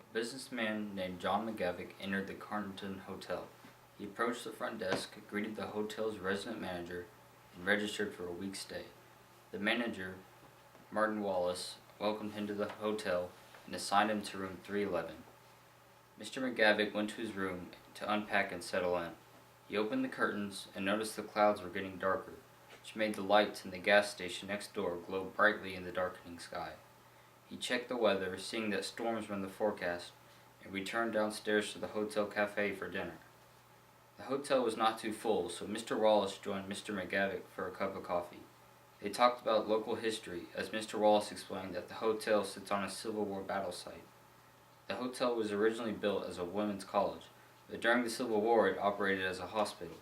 A businessman named John McGavick entered the Carnton Hotel. He approached the front desk, greeted the hotel's resident manager, and registered for a week's stay. The manager, Martin Wallace, welcomed him to the hotel and assigned him to room 311. Mr. McGavick went to his room to unpack and settle in. He opened the curtains and noticed the clouds were getting darker, which made the lights in the gas station next door glow brightly in the darkening sky. He checked the weather, seeing that storms were in the forecast, and returned downstairs to the hotel cafe for dinner. The hotel was not too full, so Mr. Wallace joined Mr. McGavick for a cup of coffee. They talked about local history, as Mr. Wallace explained that the hotel sits on a Civil War battle site. The hotel was originally built as a women's college, but during the Civil War it operated as a hospital.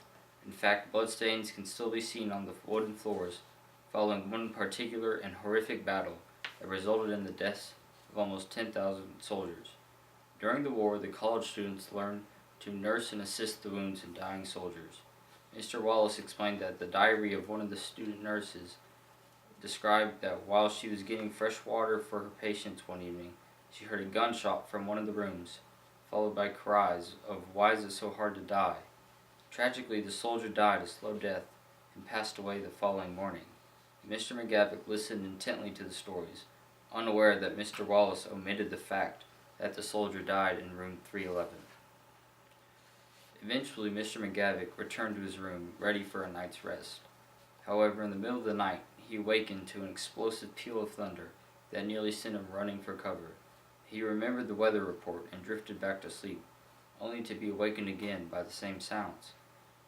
In fact, bloodstains can still be seen on the wooden floors following one particular and horrific battle that resulted in the deaths of almost 10,000 soldiers. During the war, the college students learned to nurse and assist the wounds and dying soldiers. Mr. Wallace explained that the diary of one of the student nurses described that while she was getting fresh water for her patients one evening, she heard a gunshot from one of the rooms, followed by cries of "Why is it so hard to die?" Tragically, the soldier died a slow death and passed away the following morning. Mr. McGavick listened intently to the stories, unaware that Mr. Wallace omitted the fact that the soldier died in room 311. Eventually, Mr. McGavick returned to his room, ready for a night's rest. However, in the middle of the night, he awakened to an explosive peal of thunder that nearly sent him running for cover. He remembered the weather report and drifted back to sleep, only to be awakened again by the same sounds.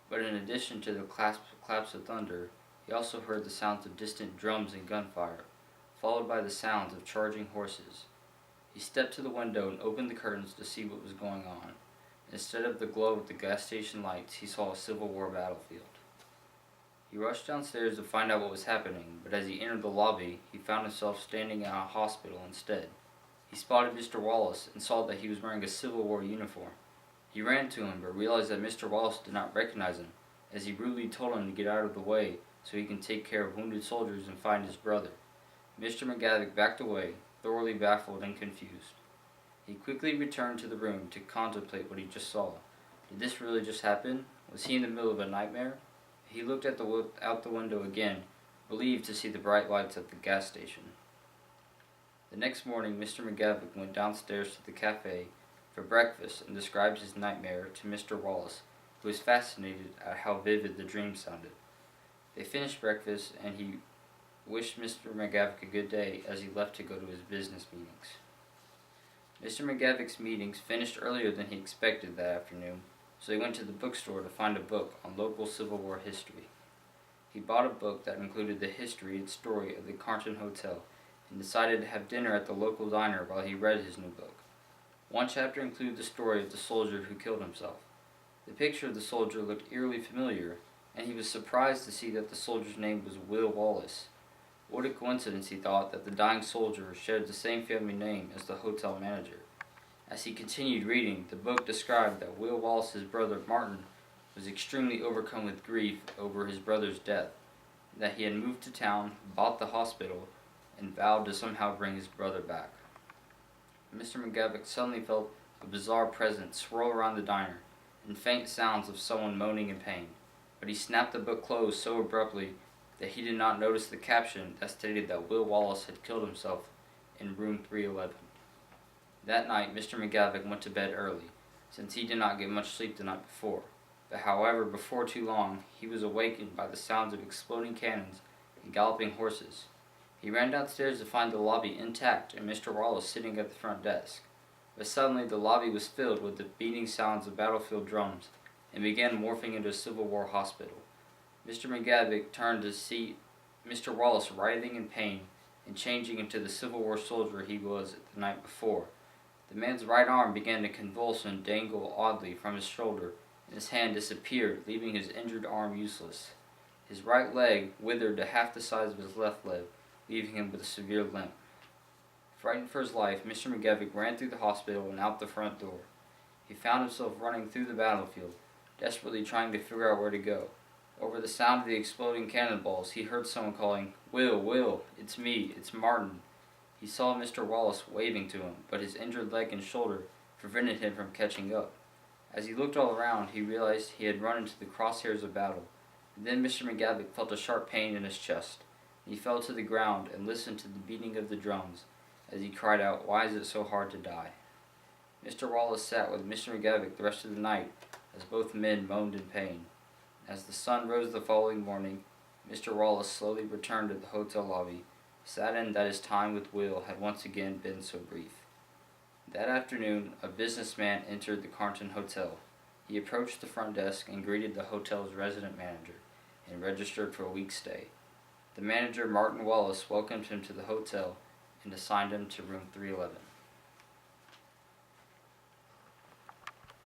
But in addition to the claps of thunder, he also heard the sounds of distant drums and gunfire, followed by the sounds of charging horses. He stepped to the window and opened the curtains to see what was going on. Instead of the glow of the gas station lights, he saw a Civil War battlefield. He rushed downstairs to find out what was happening, but as he entered the lobby, he found himself standing in a hospital instead. He spotted Mr. Wallace and saw that he was wearing a Civil War uniform. He ran to him, but realized that Mr. Wallace did not recognize him, as he rudely told him to get out of the way so he can take care of wounded soldiers and find his brother. Mr. McGavick backed away, thoroughly baffled and confused. He quickly returned to the room to contemplate what he just saw. Did this really just happen? Was he in the middle of a nightmare? He looked out the window again, relieved to see the bright lights at the gas station. The next morning, Mr. McGavick went downstairs to the cafe for breakfast and described his nightmare to Mr. Wallace, who was fascinated at how vivid the dream sounded. They finished breakfast, and he wished Mr. McGavick a good day as he left to go to his business meetings. Mr. McGavick's meetings finished earlier than he expected that afternoon, so he went to the bookstore to find a book on local Civil War history. He bought a book that included the history and story of the Carnton Hotel and decided to have dinner at the local diner while he read his new book. One chapter included the story of the soldier who killed himself. The picture of the soldier looked eerily familiar, and he was surprised to see that the soldier's name was Will Wallace. What a coincidence, he thought, that the dying soldier shared the same family name as the hotel manager. As he continued reading, the book described that Will Wallace's brother Martin was extremely overcome with grief over his brother's death, that he had moved to town, bought the hospital, and vowed to somehow bring his brother back. Mr. McGavick suddenly felt a bizarre presence swirl around the diner, and faint sounds of someone moaning in pain, but he snapped the book closed so abruptly that he did not notice the caption that stated that Will Wallace had killed himself in room 311. That night, Mr. McGavick went to bed early, since he did not get much sleep the night before. But however, before too long, he was awakened by the sounds of exploding cannons and galloping horses. He ran downstairs to find the lobby intact and Mr. Wallace sitting at the front desk. But suddenly the lobby was filled with the beating sounds of battlefield drums and began morphing into a Civil War hospital. Mr. McGavick turned to see Mr. Wallace writhing in pain and changing into the Civil War soldier he was the night before. The man's right arm began to convulse and dangle oddly from his shoulder, and his hand disappeared, leaving his injured arm useless. His right leg withered to half the size of his left leg, leaving him with a severe limp. Frightened for his life, Mr. McGavick ran through the hospital and out the front door. He found himself running through the battlefield, desperately trying to figure out where to go. Over the sound of the exploding cannonballs, he heard someone calling, "Will, Will, it's me, it's Martin." He saw Mr. Wallace waving to him, but his injured leg and shoulder prevented him from catching up. As he looked all around, he realized he had run into the crosshairs of battle. Then Mr. McGavick felt a sharp pain in his chest. He fell to the ground and listened to the beating of the drums as he cried out, "Why is it so hard to die?" Mr. Wallace sat with Mr. McGavick the rest of the night as both men moaned in pain. As the sun rose the following morning, Mr. Wallace slowly returned to the hotel lobby, saddened that his time with Will had once again been so brief. That afternoon, a businessman entered the Carnton Hotel. He approached the front desk and greeted the hotel's resident manager and registered for a week's stay. The manager, Martin Wallace, welcomed him to the hotel and assigned him to room 311.